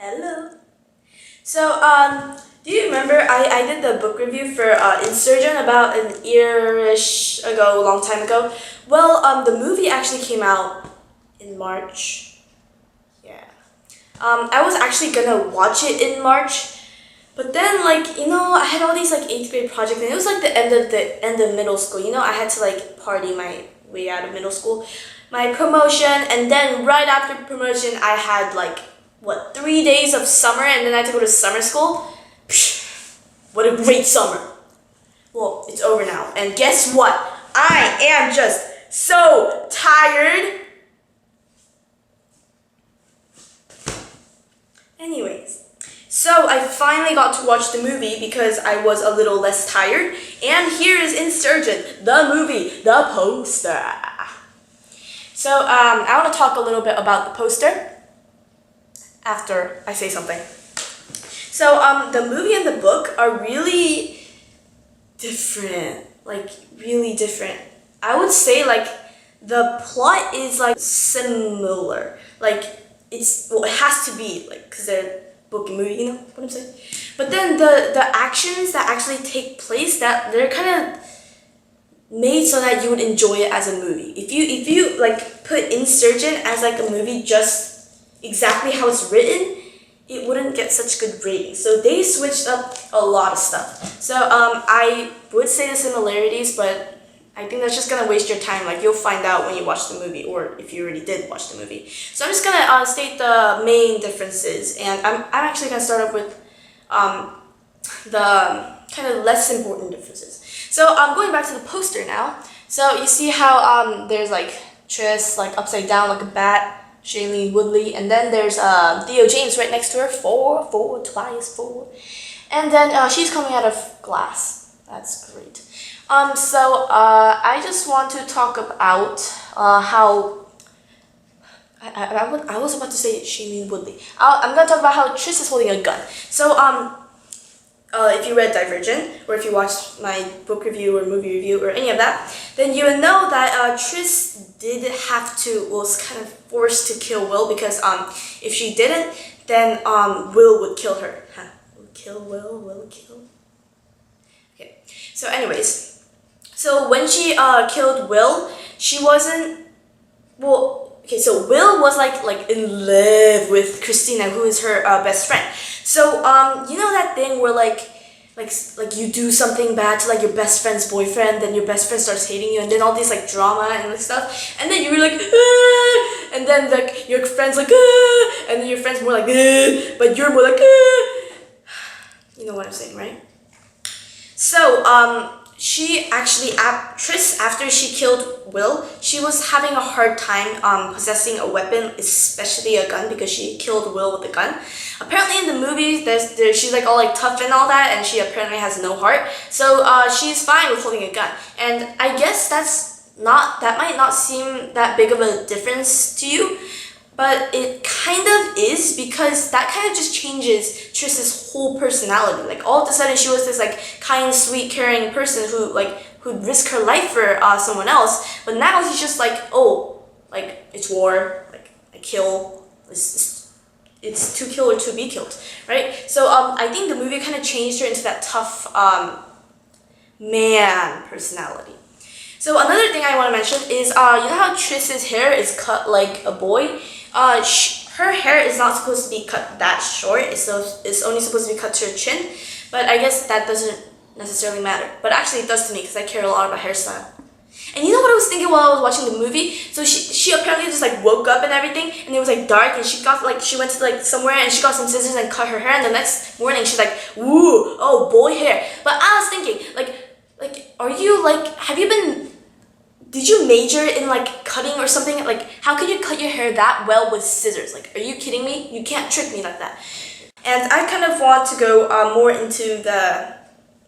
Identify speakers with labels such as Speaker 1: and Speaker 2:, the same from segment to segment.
Speaker 1: Hello. So, do you remember I did the book review for Insurgent about an year-ish ago, a long time ago? Well, the movie actually came out in March. Yeah. I was actually gonna watch it in March, but then I had all these 8th grade projects, and it was the end of middle school. I had to party my way out of middle school, my promotion, and then right after promotion, I had 3 days of summer, and then I had to go to summer school. Psh, what a great summer. Well, it's over now, and guess what? I am just so tired. Anyways, so I finally got to watch the movie because I was a little less tired, and here is Insurgent, the movie, the poster. So I want to talk a little bit about the poster after I say something. So the movie and the book are really different, really different. I would say the plot is similar, it has to be because they're book and movie, you know what I'm saying? But then the actions that actually take place, that they're kind of made so that you would enjoy it as a movie. If you put Insurgent as a movie just exactly how it's written, it wouldn't get such good ratings. So they switched up a lot of stuff. So I would say the similarities, but I think that's just gonna waste your time. You'll find out when you watch the movie, or if you already did watch the movie. So I'm just gonna state the main differences, and I'm actually gonna start off with the kind of less important differences. So I'm going back to the poster now. So you see how there's Tris upside down like a bat, Shailene Woodley, and then there's Theo James right next to her, twice four, and then she's coming out of glass. That's great. So I just want to talk about how I was about to say Shailene Woodley. I'm gonna talk about how Tris is holding a gun. So if you read Divergent, or if you watched my book review or movie review or any of that, then you would know that Tris was kind of forced to kill Will, because if she didn't, then Will would kill her. Will kill. Okay. So anyways, so when she killed Will, she wasn't so Will was in love with Christina, who is her best friend. So you know that thing where you do something bad to your best friend's boyfriend, then your best friend starts hating you, and then all these drama and stuff, and then you're ah! And then your friend's ah! And then your friend's more ah! But you're more ah! You know what I'm saying, right? So she actually, Tris, after she killed Will, she was having a hard time possessing a weapon, especially a gun, because she killed Will with a gun. Apparently in the movie, she's all tough and all that, and she apparently has no heart. So she's fine with holding a gun. And I guess that might not seem that big of a difference to you, but it kind of is, because that kind of just changes Tris's whole personality. All of a sudden, she was this kind, sweet, caring person who'd risk her life for someone else. But now she's just it's war. I kill. It's to kill or to be killed, right? So I think the movie kind of changed her into that tough man personality. So another thing I want to mention is you know how Tris's hair is cut like a boy. Her hair is not supposed to be cut that short. It's only supposed to be cut to her chin. But I guess that doesn't necessarily matter. But actually it does to me, because I care a lot about hairstyle. And you know what I was thinking while I was watching the movie? So she apparently just woke up and everything, and it was dark, and she got she went to somewhere, and she got some scissors and cut her hair, and the next morning she's woo, oh boy hair. But I was thinking, are you did you major in cutting or something? How could you cut your hair that well with scissors? Are you kidding me? You can't trick me like that. And I kind of want to go more into the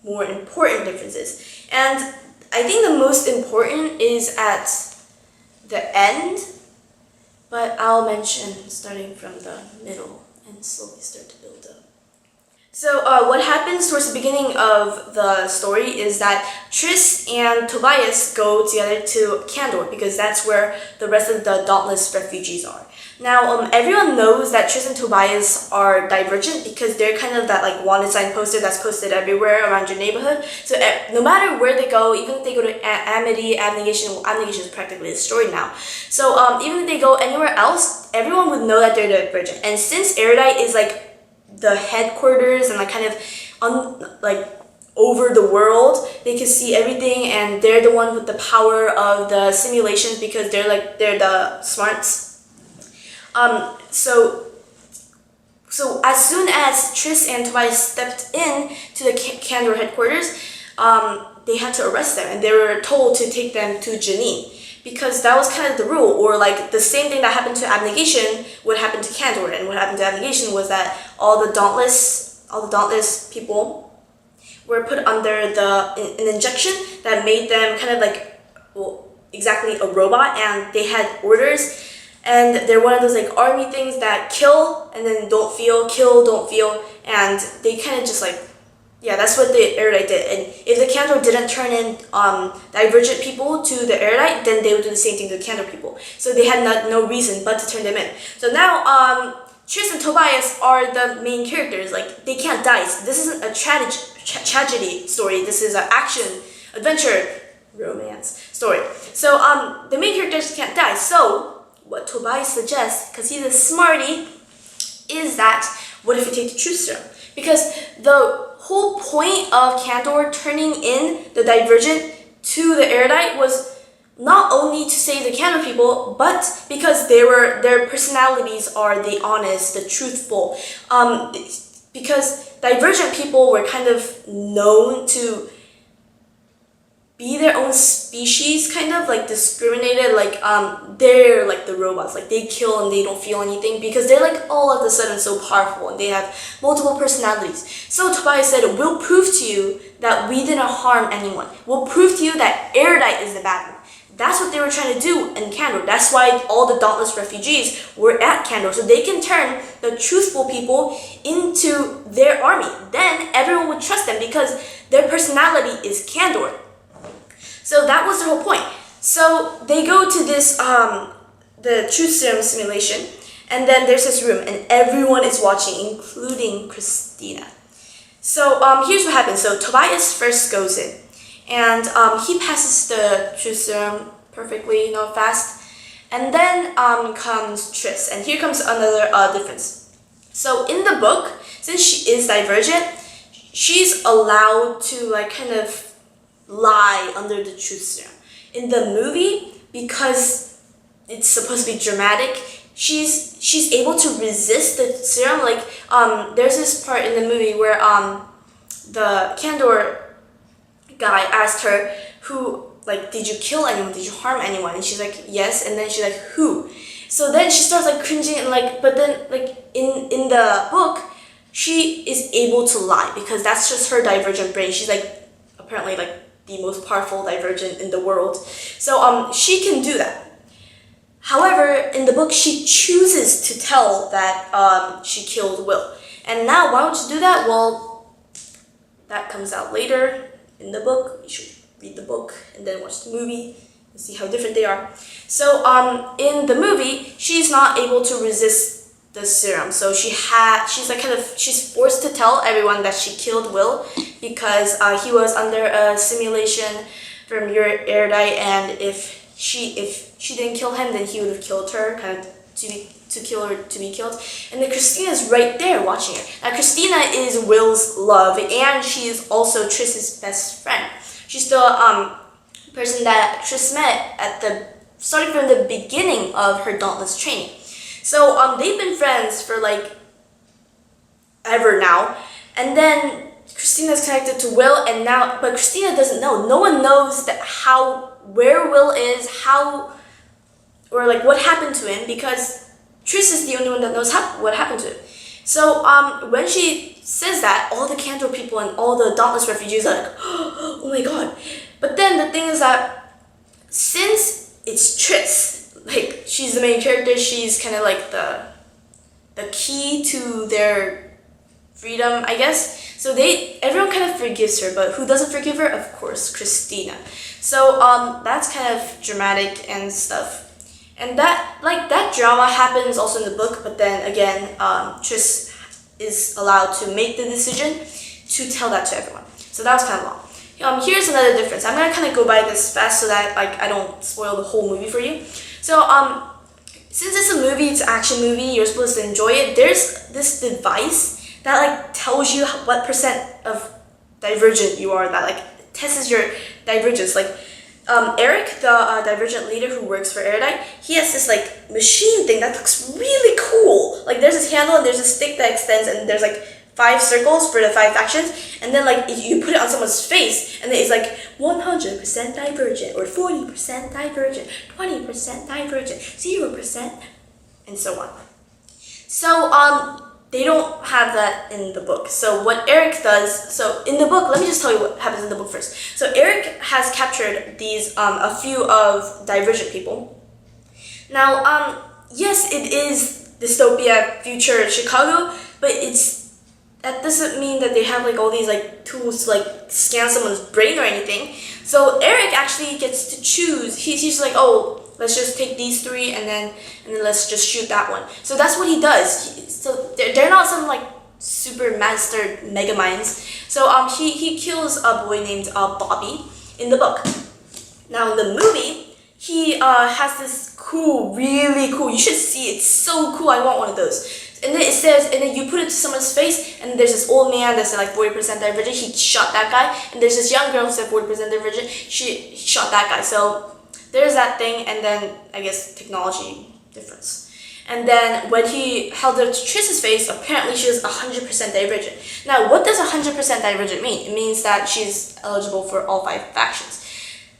Speaker 1: more important differences. And I think the most important is at the end, but I'll mention starting from the middle and slowly start to build up. So what happens towards the beginning of the story is that Tris and Tobias go together to Candor, because that's where the rest of the Dauntless refugees are. Now, everyone knows that Tris and Tobias are divergent because they're kind of that like wanted sign poster that's posted everywhere around your neighborhood. So no matter where they go, even if they go to Amity, Abnegation, well, Abnegation is practically destroyed now. So even if they go anywhere else, everyone would know that they're divergent. And since Erudite is like the headquarters and like kind of like over the world, they can see everything, and they're the one with the power of the simulations because they're the smarts. So as soon as Tris and Tobias stepped in to the Candor headquarters, they had to arrest them, and they were told to take them to Janine because that was kind of the rule, or like the same thing that happened to Abnegation would happen to Candor. And what happened to Abnegation was that all the Dauntless people were put under an injection that made them kind of like, well, exactly a robot, and they had orders. And they're one of those like army things that kill and then don't feel, kill, don't feel, and they kind of just like, yeah, that's what the Erudite did. And if the Candor didn't turn in divergent people to the Erudite, then they would do the same thing to the Candor people. So they had no reason but to turn them in. So now Tris and Tobias are the main characters. Like, they can't die. So this isn't a tragedy story. This is an action, adventure, romance story. So the main characters can't die. So what Tobias suggests, because he's a smarty, is that what if we take the truth serum? Because the whole point of Candor turning in the divergent to the Erudite was not only to save the Candor people, but because their personalities are the honest, the truthful. Because divergent people were kind of known to be their own species, kind of like discriminated, like they're like the robots, like they kill and they don't feel anything because they're like all of a sudden so powerful and they have multiple personalities. So Tobias said, we'll prove to you that we didn't harm anyone. We'll prove to you that Erudite is the bad one. That's what they were trying to do in Candor. That's why all the Dauntless refugees were at Candor, so they can turn the truthful people into their army. Then everyone would trust them because their personality is Candor. So that was the whole point. So they go to this, the truth serum simulation, and then there's this room, and everyone is watching, including Christina. So here's what happens. So Tobias first goes in, and he passes the truth serum perfectly, fast. And then comes Tris, and here comes another difference. So in the book, since she is divergent, she's allowed to like kind of lie under the truth serum. In the movie, because it's supposed to be dramatic, she's able to resist the serum. Like there's this part in the movie where the Candor guy asked her, did you kill anyone? Did you harm anyone? And she's like, yes. And then she's like, who? So then she starts like cringing and like, but then like in the book, she is able to lie because that's just her divergent brain. She's like apparently like the most powerful divergent in the world. So she can do that. However, in the book, she chooses to tell that she killed Will. And now, why would she do that? Well, that comes out later in the book. You should read the book and then watch the movie and see how different they are. So in the movie, she's not able to resist the serum. So she's forced to tell everyone that she killed Will because he was under a simulation from your Erudite, and if she didn't kill him, then he would have killed her, kind of to kill her to be killed. And then Christina's right there watching her. Now Christina is Will's love, and she is also Tris's best friend. She's the person that Tris met starting from the beginning of her Dauntless training. So they've been friends for like ever now, and then Christina's connected to Will, but Christina doesn't know. No one knows where Will is, or like what happened to him, because Tris is the only one that knows what happened to him. So when she says that, all the Candor people and all the Dauntless refugees are like, oh my god. But then the thing is that since it's Tris, like she's the main character, she's kind of like the key to their freedom, I guess. So everyone kind of forgives her, but who doesn't forgive her? Of course, Christina. So that's kind of dramatic and stuff. And that drama happens also in the book, but then again, Tris is allowed to make the decision to tell that to everyone. So that was kind of long. Here's another difference. I'm gonna kind of go by this fast so that I don't spoil the whole movie for you. So since it's a movie, it's an action movie, you're supposed to enjoy it. There's this device that tells you what percent of divergent you are, that tests your divergence. Eric, the divergent leader who works for Erudite, he has this machine thing that looks really cool. There's this handle and there's a stick that extends, and there's 5 circles for the 5 factions, and then you put it on someone's face, and then it's 100% divergent, or 40% divergent, 20% divergent, 0%, and so on. So they don't have that in the book. So what Eric does, so in the book, let me just tell you what happens in the book first. So Eric has captured these, a few of divergent people. Now, yes, it is dystopia, future Chicago, but that doesn't mean that they have all these tools to scan someone's brain or anything. So Eric actually gets to choose. He's just oh, let's just take these 3 and then let's just shoot that one. So that's what he does. So they're not some super master mega minds. So he kills a boy named Bobby in the book. Now in the movie, he has this cool, really cool. You should see it. It's so cool. I want one of those. And then it says, and then you put it to someone's face, and there's this old man that's 40% divergent. He shot that guy, and there's this young girl who said 40% divergent. She shot that guy. So there's that thing, and then I guess technology difference. And then when he held it to Tris's face, apparently she was 100% divergent. Now, what does 100% divergent mean? It means that she's eligible for all 5 factions.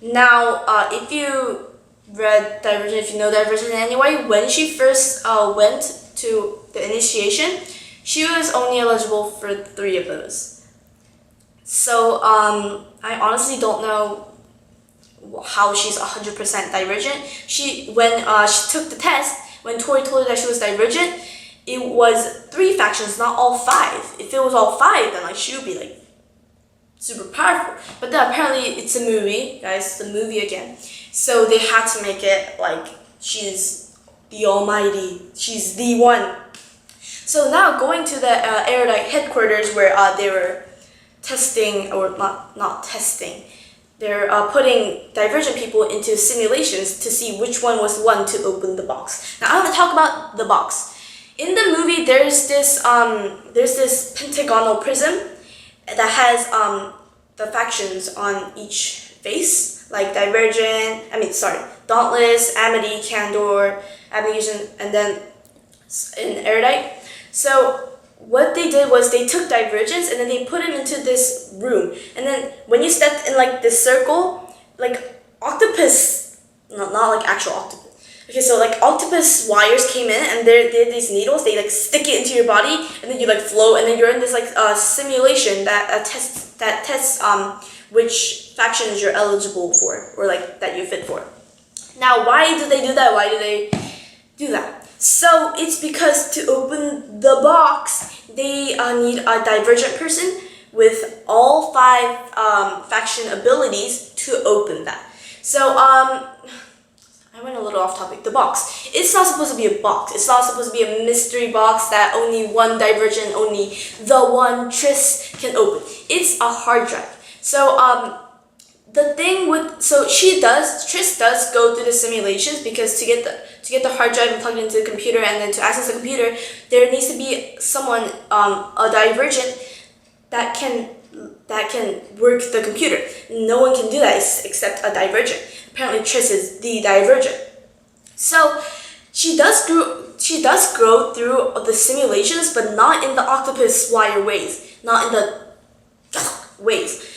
Speaker 1: Now, if you read Divergent, if you know Divergent in any way, when she first went to the initiation, she was only eligible for 3 of those. So I honestly don't know how she's 100% divergent. When she took the test, when Tori told her that she was divergent, it was 3 factions, not all 5. If it was all 5, then she would be super powerful. But then apparently it's a movie, guys. It's a movie again. So they had to make it she's the almighty. She's the one. So now going to the Erudite headquarters where they were testing, or not testing, they're putting divergent people into simulations to see which one was the one to open the box. Now I want to talk about the box. In the movie, there's this pentagonal prism that has the factions on each face, Dauntless, Amity, Candor, Abnegation, and then in Erudite. So what they did was they took divergence and then they put him into this room. And then when you stepped in this circle, octopus, not actual octopus. Okay, so octopus wires came in, and they're these needles. They stick it into your body, and then you float, and then you're in this simulation that tests which factions you're eligible for, or that you fit for. Now, why do they do that? Why do they do that? So it's because to open the box, they need a divergent person with all 5 faction abilities to open that. So I went a little off topic. The box. It's not supposed to be a box. It's not supposed to be a mystery box that only one divergent, only the one Tris can open. It's a hard drive. So the thing with Tris does go through the simulations, because to get the hard drive and plug it into the computer and then to access the computer, there needs to be someone, a divergent, that can work the computer. No one can do that except a divergent. Apparently Tris is the divergent. So she does grow through the simulations, but not in the octopus wire ways, not in the ways.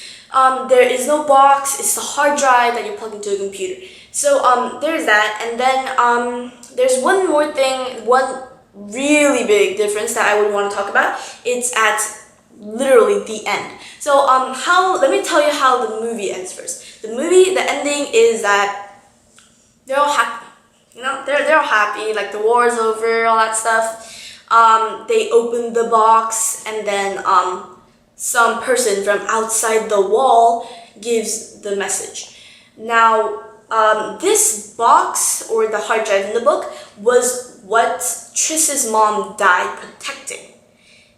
Speaker 1: There is no box. It's the hard drive that you plug into a computer. So there's that, and then there's one more thing, one really big difference that I would want to talk about. It's at literally the end. So let me tell you how the movie ends first. The ending is that they're all happy. They're all happy. The war's over, all that stuff. They open the box, and then some person from outside the wall gives the message. Now, this box or the hard drive in the book was what Triss's mom died protecting.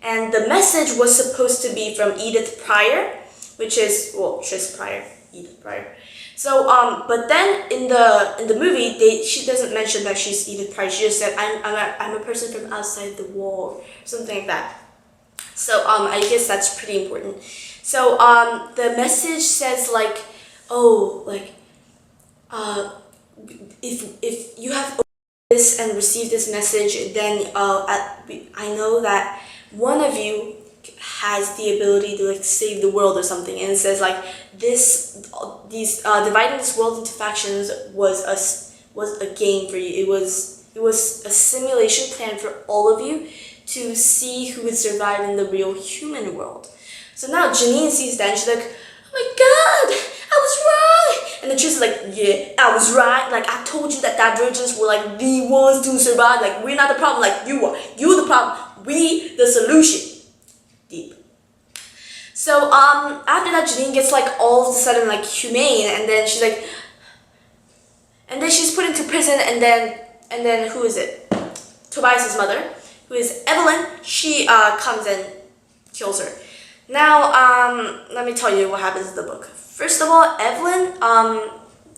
Speaker 1: And the message was supposed to be from Edith Pryor, which is, well, Triss Pryor, Edith Pryor. So, but then in the movie, she doesn't mention that she's Edith Pryor. She just said, I'm a person from outside the wall, something like that. So, I guess that's pretty important. So, the message says like, oh, like, if you have this and received this message, then I know that one of you has the ability to like save the world or something. And it says like dividing this world into factions was a game for you. It was a simulation plan for all of you to see who would survive in the real human world. So now Janine sees that and she's like, oh my god, I was wrong. And then she's like, yeah, I was right. Like, I told you that divergents were like the ones to survive. Like, we're not the problem, like you are. You're the problem. We the solution. Deep. So after that, Janine gets like all of a sudden like humane, and then she's like, and then she's put into prison, and then who is it? Tobias's mother, who is Evelyn. She comes and kills her. Now let me tell you what happens in the book. First of all, Evelyn,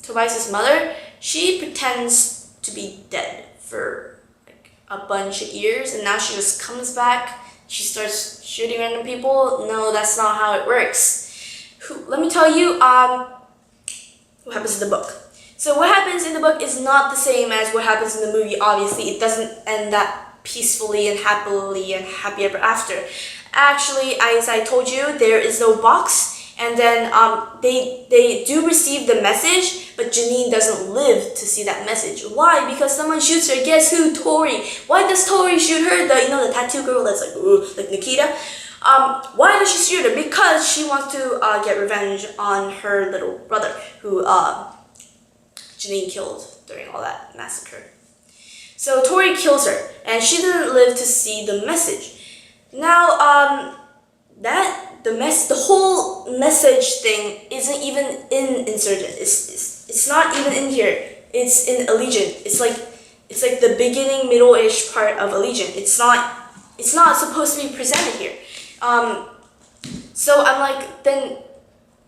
Speaker 1: Tobias's mother, she pretends to be dead for like a bunch of years, and now she just comes back. She starts shooting random people. No, that's not how it works. Let me tell you what happens in the book. So what happens in the book is not the same as what happens in the movie, obviously. It doesn't end that peacefully and happily and happy ever after. Actually, as I told you, there is no box, and then they do receive the message, but Janine doesn't live to see that message. Why? Because someone shoots her. Guess who? Tori. Why does Tori shoot her? The tattoo girl that's like, ooh, like Nikita. Why does she shoot her? Because she wants to get revenge on her little brother, who Janine killed during all that massacre. So Tori kills her, and she doesn't live to see the message. Now, the whole message thing isn't even in Insurgent. It's not even in here. It's in Allegiant. It's like the beginning, middle-ish part of Allegiant. It's not supposed to be presented here. So I'm like, then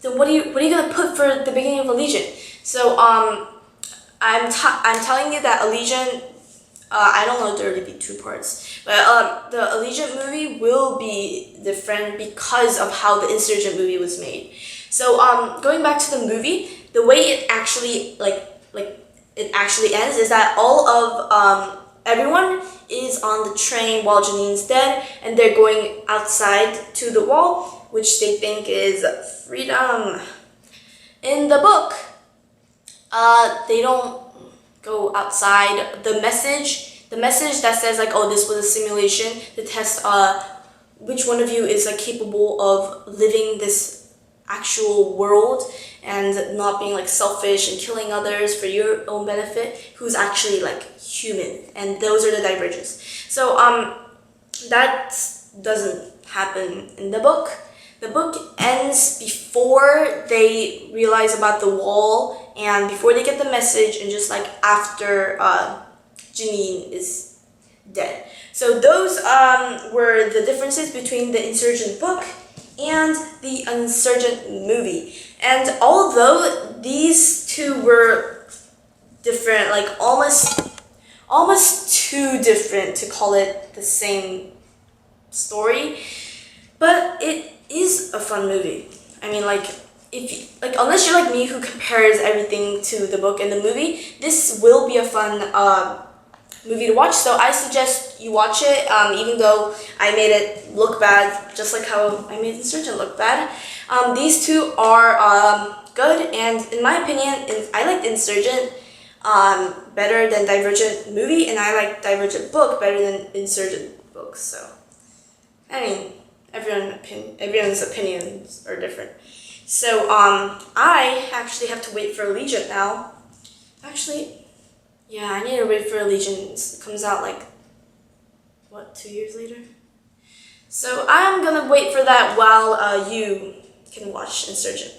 Speaker 1: what are you gonna put for the beginning of Allegiant? So I'm telling you that Allegiant. I don't know if there will be two parts, but the Allegiant movie will be different because of how the Insurgent movie was made. So going back to the movie, the way it actually it actually ends is that all of everyone is on the train while Janine's dead, and they're going outside to the wall, which they think is freedom. In the book, they don't go outside. The message that says like, oh, this was a simulation to test which one of you is like capable of living this actual world and not being like selfish and killing others for your own benefit, who's actually like human. And those are the divergents. So that doesn't happen in the book. The book ends before they realize about the wall and before they get the message, and just like after Janine is dead. So those were the differences between the Insurgent book and the Insurgent movie. And although these two were different, like almost too different to call it the same story, but it is a fun movie. I mean, like, unless you're like me who compares everything to the book and the movie, this will be a fun movie to watch. So I suggest you watch it, even though I made it look bad, just like how I made Insurgent look bad. These two are good, and in my opinion, I liked Insurgent better than Divergent movie, and I like Divergent book better than Insurgent book. So, I mean, everyone's opinions are different. So I actually have to wait for Allegiant now. Actually, yeah, I need to wait for Allegiant. It comes out like, what, 2 years later? So I'm gonna wait for that while you can watch Insurgent.